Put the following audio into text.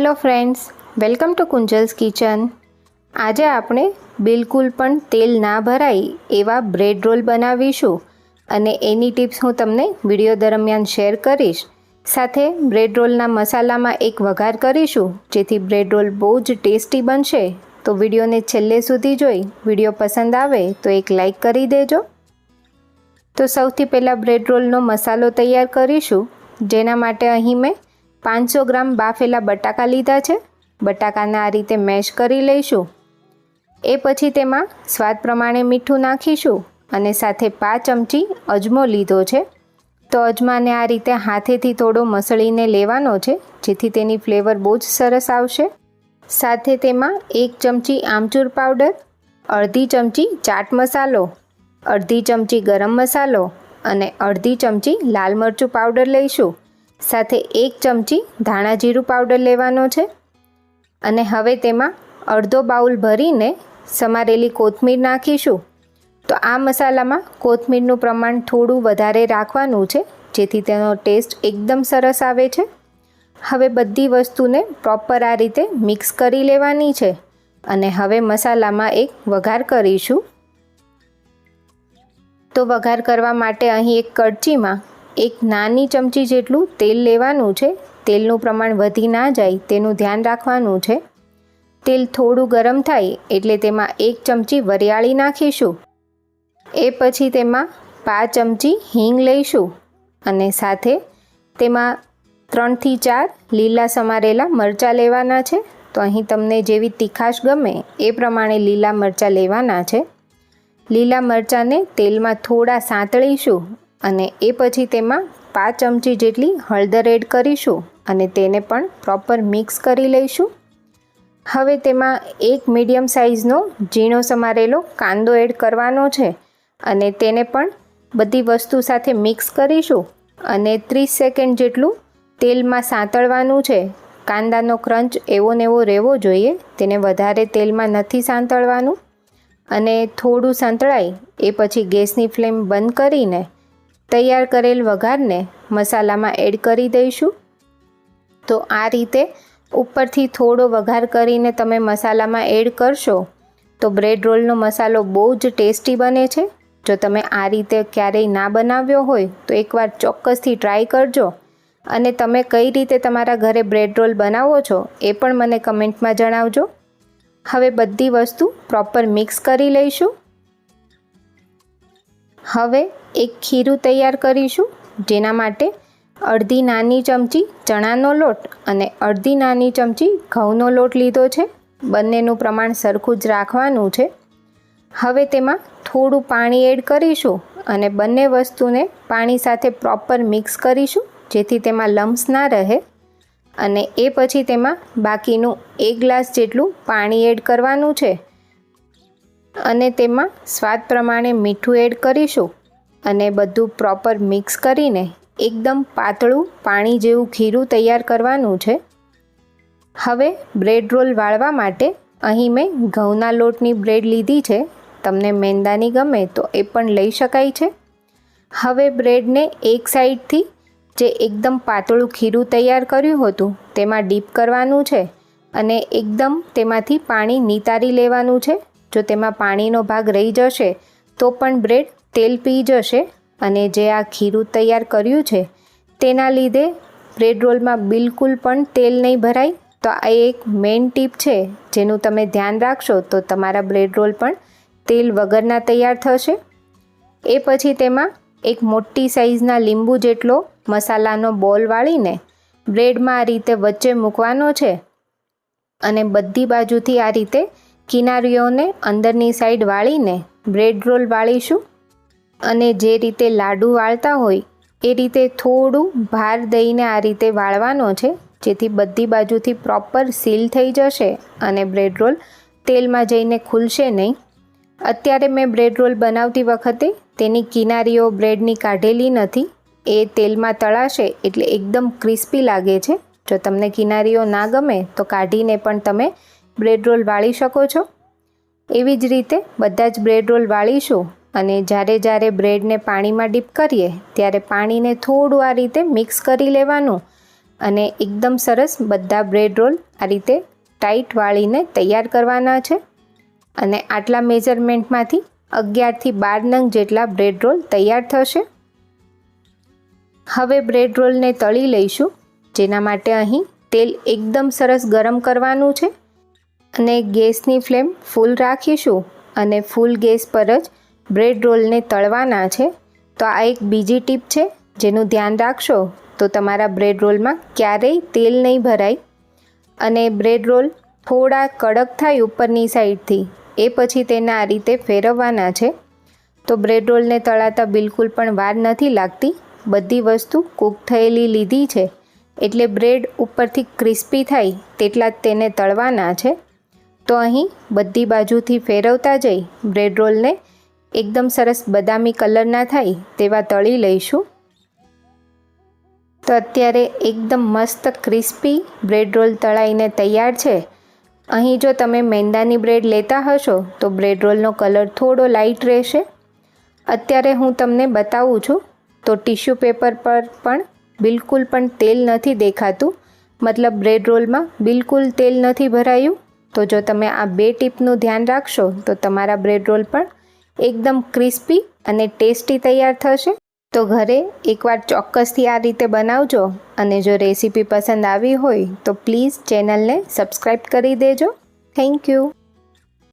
Hello friends, welcome to Kunjal's kitchen. આજે આપણે બિલકુલ પણ તેલ ના ભરાય એવા બ્રેડ રોલ બનાવીશું અને એની ટિપ્સ હું તમને વિડીયો દરમિયાન શેર કરીશ. સાથે બ્રેડ રોલના મસાલામાં એક વઘાર કરીશું જેથી બ્રેડ રોલ બહુ જ ટેસ્ટી બનશે. તો વિડીયોને છેલ્લે સુધી જોઈ વિડીયો પસંદ આવે તો એક લાઈક કરી દેજો. તો સૌથી પહેલાં બ્રેડ રોલનો મસાલો તૈયાર કરીશું, જેના માટે અહીં મેં 500 ગ્રામ બાફેલા બટાકા લીધા છે. બટાકાને આ રીતે મેશ કરી લઈશું. એ પછી તેમાં સ્વાદ પ્રમાણે મીઠું નાખીશું અને સાથે 5 ચમચી અજમો લીધો છે. તો અજમાને આ રીતે હાથેથી થોડો મસળીને લેવાનો છે જેથી તેની ફ્લેવર બહુ જ સરસ આવશે. સાથે તેમાં 1 ચમચી આમચૂર પાવડર, અડધી ચમચી ચાટ મસાલો, અડધી ચમચી ગરમ મસાલો અને અડધી ચમચી લાલ મરચું પાવડર લઈશું. સાથે 1 ચમચી ધાણા જીરું પાવડર લેવાનો છે અને હવે તેમાં અડધો બાઉલ ભરીને સમારેલી કોથમીર નાખીશું. તો આ મસાલામાં કોથમીરનું પ્રમાણ થોડું વધારે રાખવાનું છે જેથી તેનો ટેસ્ટ એકદમ સરસ આવે છે. હવે બધી વસ્તુને પ્રોપર આ રીતે મિક્સ કરી લેવાની છે અને હવે મસાલામાં એક વઘાર કરીશું. તો વઘાર કરવા માટે અહીં એક કડચીમાં 1 નાની ચમચી જેટલું તેલ લેવાનું છે. તેલનું પ્રમાણ વધી ના જાય તેનું ધ્યાન રાખવાનું છે. તેલ થોડું ગરમ થાય એટલે તેમાં 1 ચમચી વરિયાળી નાખીશું. એ પછી તેમાં 5 ચમચી હિંગ લઈશું અને સાથે તેમાં 3 થી 4 લીલા સમારેલા મરચાં લેવાના છે. તો અહીં તમને જેવી તીખાશ ગમે એ પ્રમાણે લીલા મરચાં લેવાના છે. લીલા મરચાંને તેલમાં થોડા સાંતળીશું અને એ પછી તેમાં 5 ચમચી જેટલી હળદર એડ કરીશું અને તેને પણ પ્રોપર મિક્સ કરી લઈશું. હવે તેમાં 1 મીડિયમ સાઇઝનો ઝીણો સમારેલો કાંદો એડ કરવાનો છે અને તેને પણ બધી વસ્તુ સાથે મિક્સ કરીશું અને 30 સેકન્ડ જેટલું તેલમાં સાંતળવાનું છે. કાંદાનો ક્રંચ એવો ને એવો રહેવો જોઈએ, તેને વધારે તેલમાં નથી સાંતળવાનું. અને થોડું સાંતળાય એ પછી ગેસની ફ્લેમ બંધ કરીને તૈયાર કરેલ વઘારને મસાલામાં એડ કરી દઈશું. તો આ રીતે ઉપરથી થોડો વઘાર કરીને તમે મસાલામાં એડ કરશો તો બ્રેડ રોલનો મસાલો બહુ જ ટેસ્ટી બને છે. જો તમે આ રીતે ક્યારેય ના બનાવ્યો હોય તો એકવાર ચોક્કસથી ટ્રાય કરજો અને તમે કઈ રીતે તમારા ઘરે બ્રેડ રોલ બનાવો છો એ પણ મને કમેન્ટમાં જણાવજો. હવે બધી વસ્તુ પ્રોપર મિક્સ કરી લઈશું. હવે એક ખીરું તૈયાર કરીશું, જેના માટે અડધી નાની ચમચી ચણાનો લોટ અને અડધી નાની ચમચી ઘઉંનો લોટ લીધો છે. બંનેનું પ્રમાણ સરખું જ રાખવાનું છે. હવે તેમાં થોડું પાણી એડ કરીશું અને બંને વસ્તુને પાણી સાથે પ્રોપર મિક્સ કરીશું જેથી તેમાં લમ્સ ના રહે. અને એ પછી તેમાં બાકીનું 1 ગ્લાસ જેટલું પાણી એડ કરવાનું છે અને તેમાં સ્વાદ પ્રમાણે મીઠું એડ કરીશું અને બધું પ્રોપર મિક્સ કરીને એકદમ પાતળું પાણી જેવું ખીરું તૈયાર કરવાનું છે. હવે બ્રેડ રોલ વાળવા માટે અહીં મેં ઘઉંના લોટની બ્રેડ લીધી છે. તમને મેંદાની ગમે તો એ પણ લઈ શકાય છે. હવે બ્રેડને એક સાઈડથી જે એકદમ પાતળું ખીરું તૈયાર કર્યું હતું તેમાં ડીપ કરવાનું છે અને એકદમ તેમાંથી પાણી નિતારી લેવાનું છે. જો તેમાં પાણીનો ભાગ રહી જશે તો પણ બ્રેડ તેલ પી જશે અને જે આ ખીરું તૈયાર કર્યું છે તેના લીધે બ્રેડ રોલમાં બિલકુલ પણ તેલ નહીં ભરાય. તો આ એક મેઇન ટીપ છે જેનું તમે ધ્યાન રાખશો તો તમારા બ્રેડ રોલ પણ તેલ વગરના તૈયાર થશે. એ પછી તેમાં એક મોટી સાઇઝના લીંબુ જેટલો મસાલાનો બોલ વાળીને બ્રેડમાં આ રીતે વચ્ચે મૂકવાનો છે અને બધી બાજુથી આ રીતે કિનારીઓને અંદરની સાઈડ વાળીને બ્રેડ રોલ વાળીશું. અને જે રીતે લાડુ વાળતા હોય એ રીતે થોડું ભાર દઈને આ રીતે વાળવાનો છે જેથી બધી બાજુથી પ્રોપર સીલ થઈ જશે અને બ્રેડ રોલ તેલમાં જઈને ખુલશે નહીં. અત્યારે મેં બ્રેડ રોલ બનાવતી વખતે તેની કિનારીઓ બ્રેડની કાઢેલી નથી. એ તેલમાં તળાશે એટલે એકદમ ક્રિસ્પી લાગે છે. જો તમને કિનારીઓ ના ગમે તો કાઢીને પણ તમે બ્રેડ રોલ વાળી શકો છો. એવી જ રીતે બધા જ બ્રેડ રોલ વાળીશું અને જ્યારે બ્રેડને પાણીમાં ડીપ કરીએ ત્યારે પાણીને થોડું આ રીતે મિક્સ કરી લેવાનું અને એકદમ સરસ બધા બ્રેડ રોલ આ રીતે ટાઈટ વાળીને તૈયાર કરવાના છે. અને આટલા મેઝરમેન્ટમાંથી 11થી 12 નંગ જેટલા બ્રેડ રોલ તૈયાર થશે. હવે બ્રેડ રોલને તળી લઈશું, જેના માટે અહીં તેલ એકદમ સરસ ગરમ કરવાનું છે અને ગેસની ફ્લેમ ફૂલ રાખીશું અને ફૂલ ગેસ પર જ બ્રેડ રોલને તળવાના છે. તો આ એક બીજી ટીપ છે જેનું ધ્યાન રાખશો તો તમારા બ્રેડ રોલમાં ક્યારેય તેલ નહીં ભરાય. અને બ્રેડ રોલ થોડા કડક થાય ઉપરની સાઈડથી એ પછી તેને આ રીતે ફેરવવાના છે. તો બ્રેડ રોલને તળાતા બિલકુલ પણ વાર નથી લાગતી. બધી વસ્તુ કૂક થયેલી લીધી છે એટલે બ્રેડ ઉપરથી ક્રિસ્પી થાય તેટલા જ તેને તળવાના છે. તો અહીં બધી બાજુથી ફેરવતા જઈ બ્રેડ રોલને એકદમ સરસ બદામી કલરના થાય તેવા તળી લઈશું. તો અત્યારે એકદમ મસ્ત ક્રિસ્પી બ્રેડ રોલ તળાઈને તૈયાર છે. અહીં જો તમે મેંદાની બ્રેડ લેતા હશો તો બ્રેડ રોલનો કલર થોડો લાઇટ રહેશે. અત્યારે હું તમને બતાવું છું તો ટીશ્યુ પેપર પર પણ બિલકુલ પણ તેલ નથી દેખાતું, મતલબ બ્રેડ રોલમાં બિલકુલ તેલ નથી ભરાયું. તો જો તમે આ બે ટીપનું ધ્યાન રાખશો તો તમારા બ્રેડ રોલ પણ એકદમ ક્રિસ્પી અને ટેસ્ટી તૈયાર થશે. તો ઘરે એકવાર ચોક્કસથી આ રીતે બનાવજો અને જો રેસીપી પસંદ આવી હોય તો પ્લીઝ ચેનલને સબસ્ક્રાઈબ કરી દેજો. Thank you.